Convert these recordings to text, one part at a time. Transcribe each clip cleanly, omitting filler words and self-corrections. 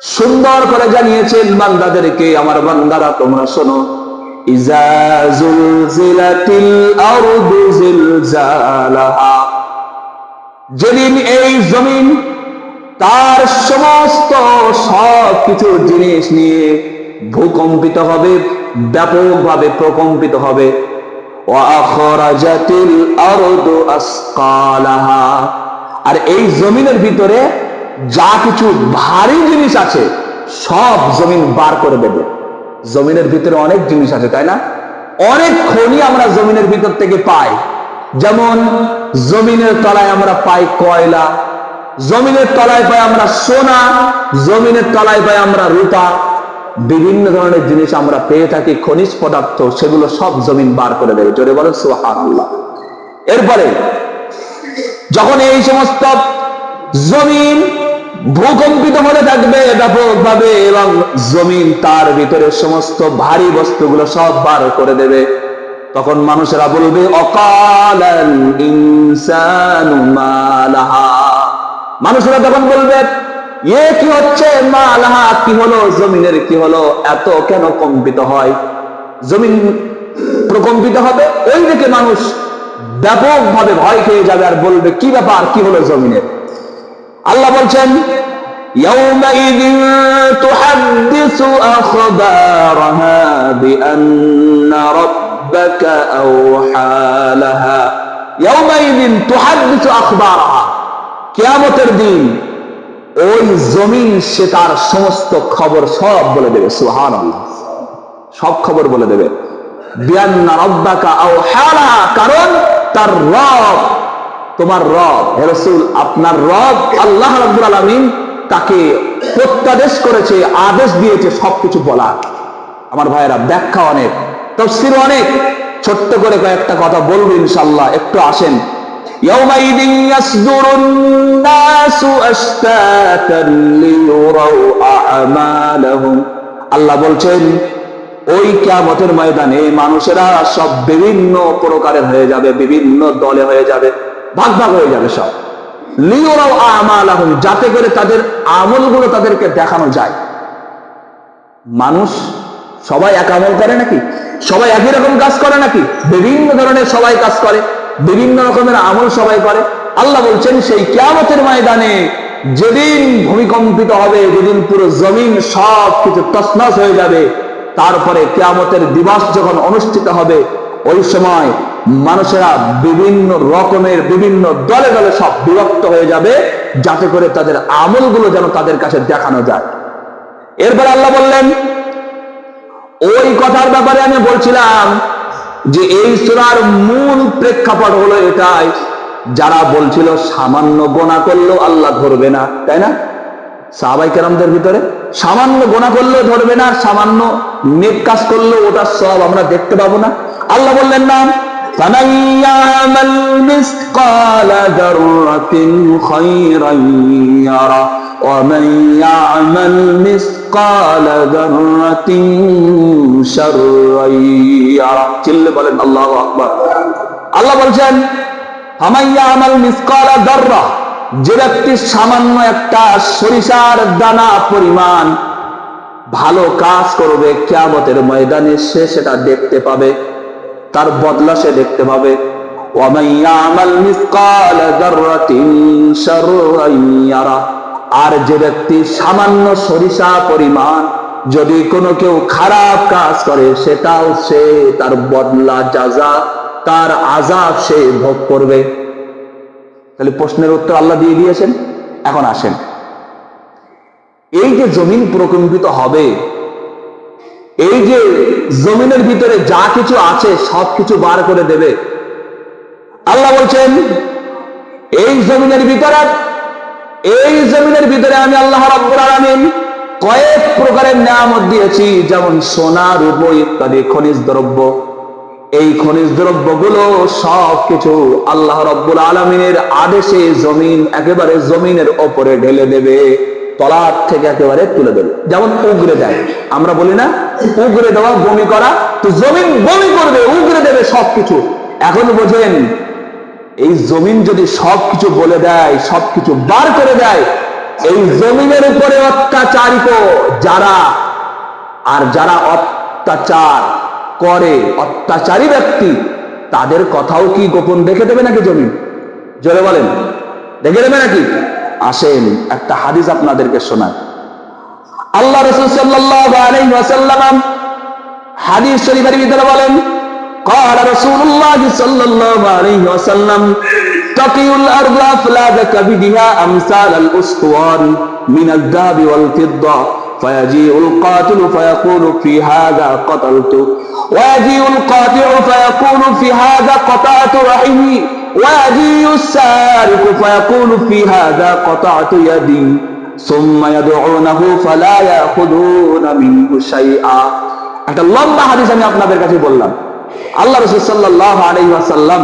সুন্দর করে জানিয়েছেন বান্দাদেরকে, আমার বান্দারা তোমরা শোনো, ইজা জুলজিলাতিল আরদু জিলজালাহা, যেদিন এই জমিন তার সমস্ত সব কিছু জিনিস নিয়ে ভূকম্পিত হবে, ব্যাপকভাবে প্রকম্পিত হবে। ওয়া আখরাজাতিল আরদু আসকালাহা, আর এই জমিনের ভিতরে যা কিছু ভারী জিনিস আছে সব জমিন বার করে দেবে। জমিনের ভিতরে অনেক জিনিস আছে, তাই না? অনেক খনি আমরা জমিনের ভিতর থেকে পাই। যেমন জমিনের তলায় আমরা পাই কয়লা, জমিনের তলায় পাই আমরা সোনা, জমিনের তলায় পাই আমরা রূপা, বিভিন্ন ধরনের জিনিস আমরা পেয়ে থাকি, খনিজ পদার্থ, সেগুলো সব জমিন বার করে দেবে। জোরে বলেন সুবহানাল্লাহ। এরপরে যখন এই সমস্ত জমিন ভূকম্পিত হতে থাকবে ব্যাপকভাবে, এবং জমিন তার ভিতরে সমস্ত ভারী বস্তুগুলো সব বার করে দেবে, তখন মানুষেরা বলবে অকালাল ইনসানু মা লাহা, মানুষেরা তখন বলবে এ কি হচ্ছে, মা লাহা, কি হলো, জমিনের কি হলো, এত কেন কম্পিত হয়, জমিন প্রকম্পিত হবে। ওই দিকে মানুষ ব্যাপকভাবে ভয় খেয়ে যাবে আর বলবে কি ব্যাপার, কি হলো জমিনের। আল্লাহ বলছেন ইয়াউমাইযিন তুহাদ্দিসু আখবারাহা বিআন্না রাব্বাকা আওহা লাহা, ইয়াউমাইযিন তুহাদ্দিসু আখবারাহা, কিয়ামতের দিন ওই জমিন সে তার সমস্ত খবর সব বলে দেবে। সুবহানাল্লাহ, সব খবর বলে দেবে। বিআন্না রাব্বাকা আওহা লাহা, কারণ তার রব, তোমার রব হে রাসূল, আপনার রব আল্লাহ রাব্বুল আলামিন তাকে প্রত্যাদেশ করেছে, আদেশ দিয়েছে সবকিছু বলার। আমার ভাইয়েরা, ব্যাখ্যা অনেক, তাফসীর অনেক, ছোট্ট করে কয়েকটা কথা বলবো ইনশাআল্লাহ। একটু আসেন। ইয়াউমাইযিন ইয়াসদুরুন নাসু আশতাতান লিয়ুরাউ আ'মালাহুম, আল্লাহ বলছেন ওই কিয়ামতের ময়দানে মানুষেরা সব বিভিন্ন প্রকারের হয়ে যাবে, বিভিন্ন দলে হয়ে যাবে, ভাগ ভাগ হয়ে যাবে সব। লিয়ুরাউ আ'মালাহুম, যাতে করে তাদের আমলগুলো তাদেরকে দেখানো যায়। মানুষ সবাই এক আমল করে নাকি? সবাই একই রকম কাজ করে নাকি? বিভিন্ন ধরনের সবাই কাজ করে, বিভিন্ন রকমের আমল সবাই করে। আল্লাহ বলছেন সেই কিয়ামতের ময়দানে যেদিন ভূমিকম্পিত হবে, যেদিন পুরো জমিন সব কিছু তছনছ হয়ে যাবে, তারপরে কিয়ামতের দিবস যখন অনুষ্ঠিত হবে, ওই সময় মানুষেরা বিভিন্ন রকমের বিভিন্ন দলে দলে সব বিভক্ত হয়ে যাবে, যাতে করে তাদের আমলগুলো যেন তাদের কাছে দেখানো যায়। এরপর আল্লাহ বললেন, ওই কথার ব্যাপারে আমি বলছিলাম যে এই সূরার মূল প্রেক্ষাপট হলো এটাই, যারা বলছিল সামান্য গোনা করলেও আল্লাহ ধরবে না, তাই না? সাহাবায়ে কেরামদের ভিতরে সামান্য গোনা করলেও ধরবে না, আর সামান্য নেক কাজ করলেও ওটার সব আমরা দেখতে পাবো না। আল্লাহ বললেন না, ফামান ইয়ামাল মিসকালা যাররাতিন খায়রান ইয়ারা ওয়া মান ইয়ামাল মিসকালা যাররাতিন শাররান ইয়ারা। চিল্লে বলেন আল্লাহু আকবার। আল্লাহ বলছেন ফামান ইয়ামাল মিসকালা যাররা, যে ব্যক্তি সামান্য একটা সরিষার দানা পরিমাণ ভালো কাজ করবে, কিয়ামতের ময়দানে সে সেটা দেখতে পাবে, তার বদলা সে দেখতে পাবে। ওয়া মান ইয়ামাল মিসকালা যাররাতিন শাররান ইয়ারা, আর যে ব্যক্তি সামান্য সরিষা পরিমাণ যদি কোনো কেউ খারাপ কাজ করে, সেটাও সে তার বদলা, যাজা, তার আযাব সে ভোগ করবে। তাহলে প্রশ্নের উত্তর আল্লাহ দিয়ে দিয়েছেন। এখন আসেন, এই যে জমিন প্রকম্পিত হবে, এই যে জমিনের ভিতরে যা কিছু আছে সব কিছু বার করে দেবে, আল্লাহ বলছেন এই জমিনের ভিতরে আমি আল্লাহ রাব্বুল আলামিন কয়েক প্রকারের নিয়ামত দিয়েছি, যেমন সোনা, রূপা ইত্যাদি খনিজ দ্রব্য। এই খনিজ দ্রব্যগুলো সব কিছু আল্লাহ রাব্বুল আলামিনের আদেশে জমিন একেবারে জমিনের উপরে ঢেলে দেবে, তলার থেকে একেবারে তুলে দেবে। যেমন উগরে দেয়, আমরা বলি না উগরে দেওয়া, বমি করা, তো জমিন বমি করবে, উগরে দেবে সবকিছু। এখন বোঝেন, এই জমিন যদি সবকিছু বলে দেয়, সবকিছু বার করে দেয়, এই জমিনের উপরে অত্যাচার অত্যাচারিত যারা, আর যারা অত্যাচার করে, অত্যাচারী ব্যক্তি, তাদের কথাও কি গোপন রেখে দেবে নাকি জমিন? জোরে বলেন, রেখে দেবে নাকি? আসেন একটা হাদিস আপনাদেরকে শোনায়। আল্লাহ রাসূল সাল্লাল্লাহু আলাইহি ওয়াসাল্লাম হাদিস শরীফের ভিতরে বলেন, قال رسول الله صلى الله عليه وسلم تقي الأرض أفلاذ كبدها أمثال الأسطوان من الذهب والفضة فيجيء القاتل فيقول في هذا قتلت ويجيء القاطع فيقول في هذا قطعت رحمي ويجيء السارق فيقول في هذا قطعت يدي ثم يدعونه فلا يأخذون منه شيئا। একটা লম্বা হাদিস আমি আপনাদের কাছে বললাম। আল্লাহ রাসূল সাল্লাল্লাহু আলাইহি ওয়াসাল্লাম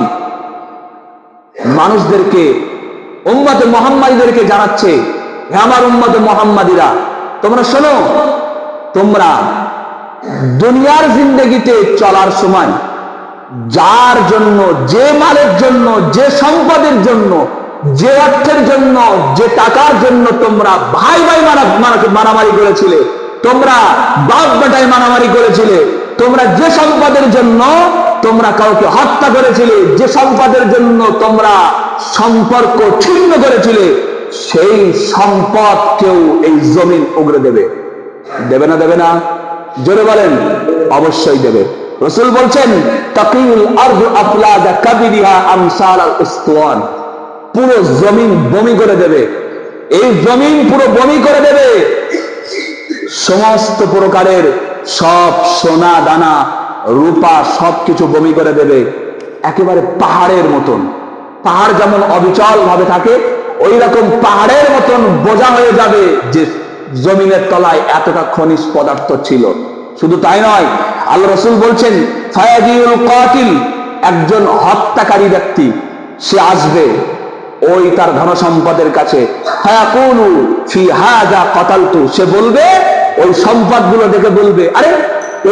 মানুষদেরকে, উম্মতে মুহাম্মাদীদেরকে জানাচ্ছে, হে আমার উম্মতে মুহাম্মাদীরা, তোমরা শোনো, তোমরা দুনিয়ার জিন্দেগিতে চলার সময় যার জন্য, যে মালের জন্য, যে সম্পদের জন্য, যে অর্থের জন্য, যে টাকার জন্য তোমরা ভাই ভাই মারামারি করেছিলে, তোমরা বাপ বেটায় মারামারি করেছিলে, তোমরা যে সম্পদের জন্য তোমরা কাউকে হত্যা করেছিলে, যে সম্পদের জন্য তোমরা সম্পর্ক ছিন্ন করেছিলে, সেই সম্পদ কেউ এই জমিন উগরে দেবে। দেবে না? দেবে না? জোরে বলেন, অবশ্যই দেবে। রাসূল বলছেন, তাকিউল আরদু আফলাদা কাবিরিহা আমসাল আল উসতুয়ান, পুরো জমিন বমি করে দেবে। এই জমিন পুরো বমি করে দেবে। সমস্ত প্রকারের সব সোনা দানা রূপা সবকিছু বমি করে দেবে, একেবারে পাহাড়ের মতন। পাহাড় যেমন অবিচল ভাবে থাকে, ওই রকম পাহাড়ের মতন বোঝা হয়ে যাবে যে জমিনের তলায় এতটা খনিজ পদার্থ ছিল। শুধু তাই নয়, আল্লাহ রাসূল বলছেন, ফায়াজিউল কাতিল, একজন হত্যাকারী ব্যক্তি সে আসবে ওই তার ধন সম্পদের কাছে, ফায়াকুলু ফি হাযা কাতালতু, সে বলবে, ওই সম্পদগুলো দেখে বলবে, আরে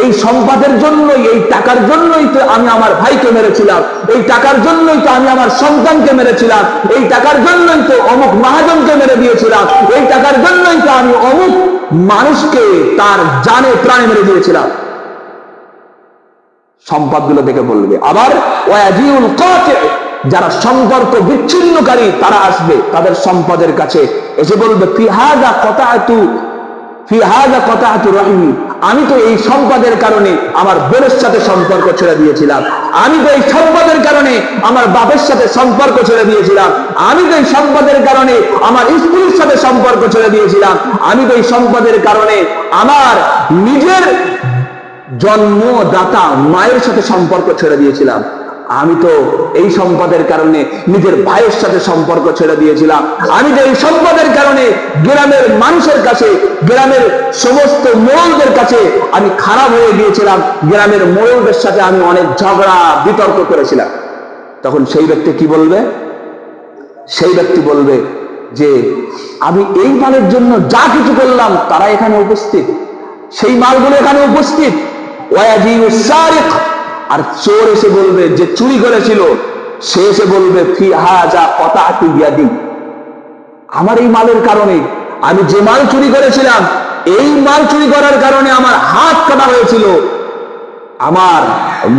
এই সম্পদের জন্যই, এই টাকার জন্যই তো আমি আমার ভাইকে মেরেছিলাম, এই টাকার জন্যই তো আমি আমার সন্তানকে মেরেছিলাম, এই টাকার জন্যই তো অমুক মহাজনকে মেরে দিয়েছিলাম, এই টাকার জন্যই তো আমি অমুক মানুষকে তার জানে প্রাণে মেরে দিয়েছিলাম। সম্পদগুলো দেখে বলবে। আবার ওয়াজিউল কাতি, যারা সম্পর্ক বিচ্ছিন্নকারী তারা আসবে তাদের সম্পদের কাছে, এসে বলবে, ফি হাযা কাতাতু, ফি হাযা কাতাতু রাহিমি, আমি তো এই সম্পদের কারণে আমার বোনের সাথে সম্পর্ক ছেড়ে দিয়েছিলাম, আমি তো এই সম্পদের কারণে আমার বাপের সাথে সম্পর্ক ছেড়ে দিয়েছিলাম, আমি তো এই সম্পদের কারণে আমার স্ত্রীর সাথে সম্পর্ক ছেড়ে দিয়েছিলাম, আমি তো এই সম্পদের কারণে আমার নিজের জন্মদাতা মায়ের সাথে সম্পর্ক ছেড়ে দিয়েছিলাম, আমি তো এই সম্পদের কারণে নিজের ভাইয়ের সাথে সম্পর্ক ছেড়ে দিয়েছিলাম, আমি তো এই সম্পদের কারণে গ্রামের মানুষের কাছে, গ্রামের সমস্ত মোড়লদের কাছে আমি খারাপ হয়ে গিয়েছিলাম, গ্রামের মোড়লদের সাথে আমি অনেক ঝগড়া বিতর্ক করেছিলাম। তখন সেই ব্যক্তি কি বলবে? সেই ব্যক্তি বলবে যে আমি এই মালের জন্য যা কিছু করলাম তারা এখানে উপস্থিত, সেই মালগুলো এখানে উপস্থিত। ওয়াজিউস সারিক, আর চোর এসে বলবে, যে চুরি করেছিল সে এসে বলবে, ফি হাযা কাতাতু ইয়াদি, আমার এই মালের কারণে, আমি যে মাল চুরি করেছিলাম, এই মাল চুরি করার কারণে আমার হাত কাটা হয়েছিল, আমার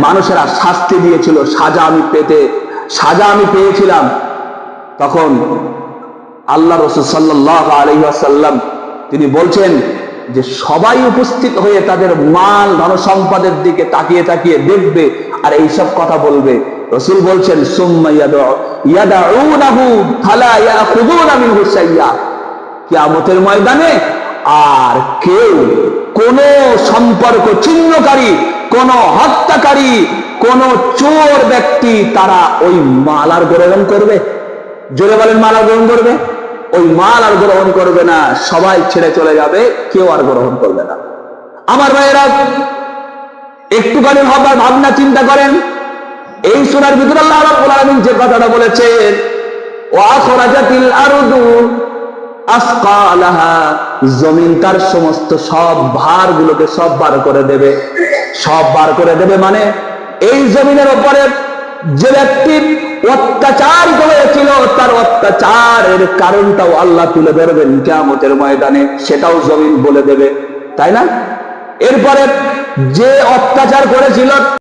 মানুষেরা শাস্তি দিয়েছিল, সাজা আমি পেয়েছিলাম। তখন আল্লাহ রাসূল সাল্লাল্লাহু আলাইহি ওয়াসাল্লাম তিনি বলছেন যে সবাই উপস্থিত হয়ে তাদের মাল ধন সম্পদের দিকে তাকিয়ে তাকিয়ে দেখবে আর এইসব কথা বলবে। রাসূল বলছেন, সুম্মা ইয়াদউনাহু ফালা ইয়াখুযুনা মিনহু শাইয়্যা, কিয়ামতের ময়দানে আর কেউ কোন সম্পর্ক ছিন্নকারী, কোন হত্যাকারী, কোন চোর ব্যক্তি তারা ওই মাল আর গ্রহণ করবে? জোরে বলেন, মাল আর গ্রহণ করবে? ওই মাল আর গ্রহণ করবে না, সবাই ছেড়ে চলে যাবে, কেউ আর গ্রহণ করবে না। আমার ভাইয়েরা, একটুখানি ভাবনা চিন্তা করেন, এই সূরার ভিতরে আল্লাহ রাব্বুল আলামিন যে কথাটা বলেছেন, ওয়া আখরাজাতিল আরদু আসকালাহা, জমিন তার সমস্ত সব ভারগুলোকে সব বার করে দেবে। সব বার করে দেবে মানে এই জমিনের উপরে যে ব্যক্তি অত্যাচারিত হয়েছিল, তার অত্যাচারের কারণটাও আল্লাহ তুলে ধরবেন কিয়ামতের ময়দানে, সেটাও জমিন বলে দেবে, তাই না? এরপরে যে অত্যাচার করেছিল